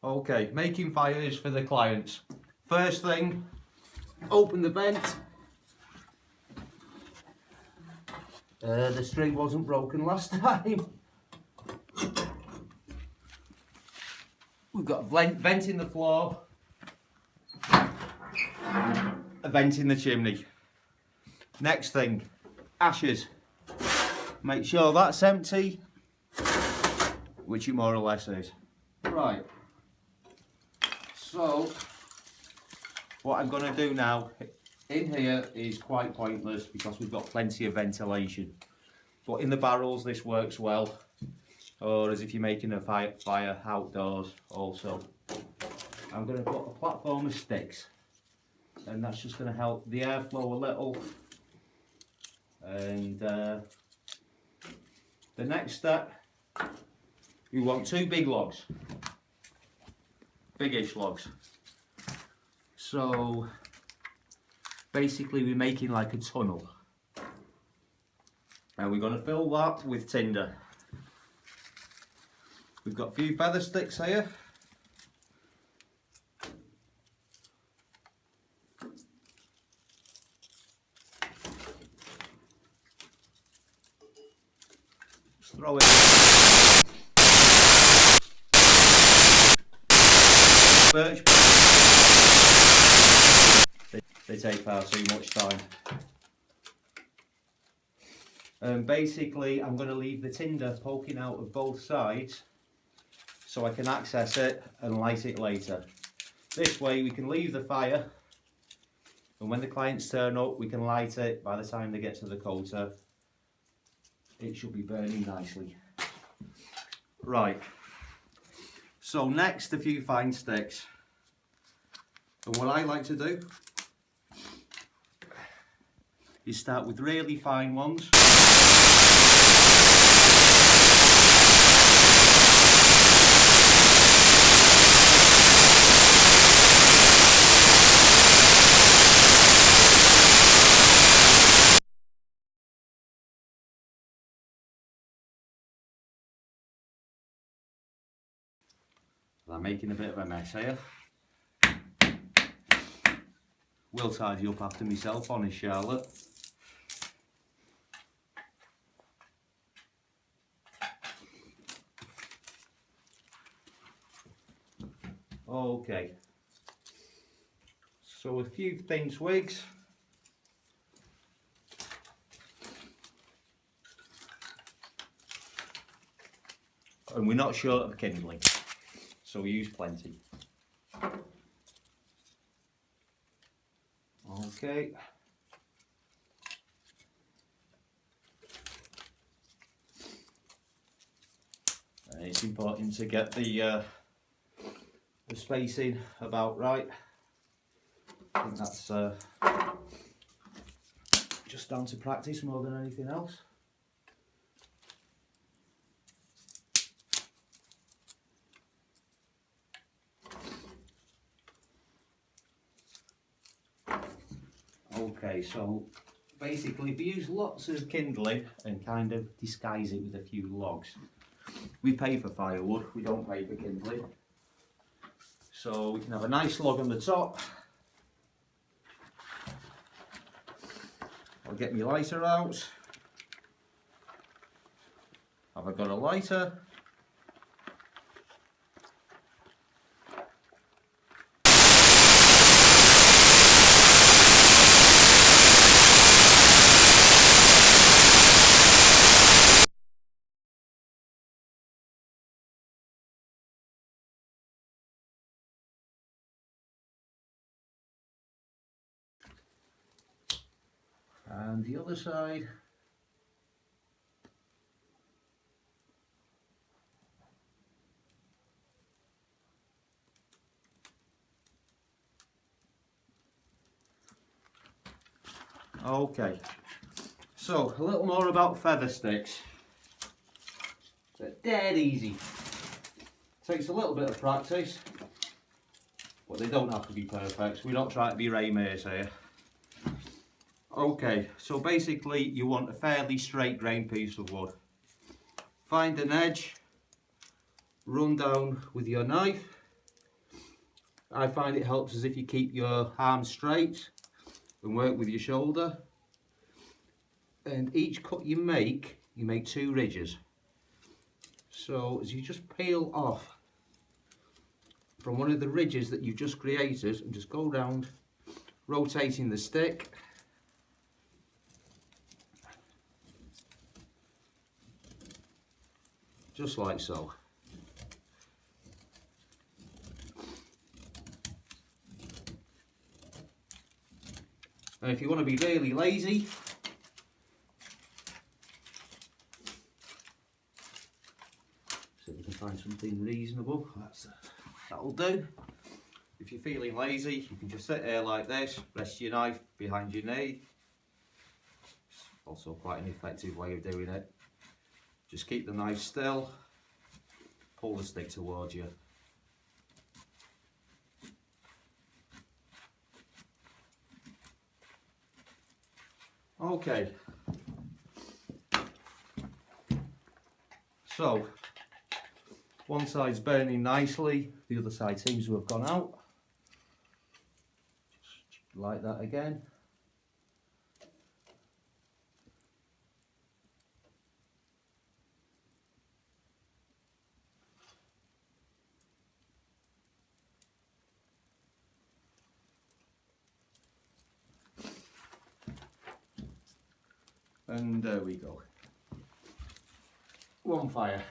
Okay, making fires for the clients. First thing, open the vent. The string wasn't broken last time. We've got a vent in the floor, a vent in the chimney. Next thing, ashes. Make sure that's empty, which it more or less is. Right, so what I'm going to do now in here is quite pointless because we've got plenty of ventilation. But in the barrels this works well, or as if you're making a fire outdoors also. I'm going to put a platform of sticks, and that's just going to help the airflow a little. And the next step, we want 2 big logs, biggish logs. So basically we're making like a tunnel, and we're going to fill that with tinder. We've got a few feather sticks here. Just throw it. Birch. They take far too much time. And basically I'm going to leave the tinder poking out of both sides so I can access it and light it later. This way we can leave the fire, and when the clients turn up we can light it. By the time they get to the coulter it should be burning nicely. Right, so next a few fine sticks. And what I like to do is start with really fine ones. I'm making a bit of a mess here. Will tidy up after myself, honest Charlotte. Okay, so a few thin twigs. And we're not short of kindling, so we use plenty. Okay. And it's important to get the spacing about right. I think that's just down to practice more than anything else. Okay, so basically if we use lots of kindling and kind of disguise it with a few logs, we pay for firewood, we don't pay for kindling. So we can have a nice log on the top. I'll get my lighter out. Have I got a lighter? And the other side. Okay, so a little more about feather sticks. They're dead easy. Takes a little bit of practice, but they don't have to be perfect. We're not trying to be Ray Mays here. Okay, so basically you want a fairly straight grain piece of wood. Find an edge, run down with your knife, I find it helps as if you keep your arms straight and work with your shoulder. And each cut you make 2 ridges. So as you just peel off from one of the ridges that you've just created and just go round, rotating the stick. Just like so. And if you want to be really lazy, so you can find something reasonable, that'll do. If you're feeling lazy, you can just sit there like this, rest your knife behind your knee. It's also quite an effective way of doing it. Just keep the knife still, pull the stick towards you. Okay, so one side's burning nicely, the other side seems to have gone out. Just like that again. And there we go. One fire.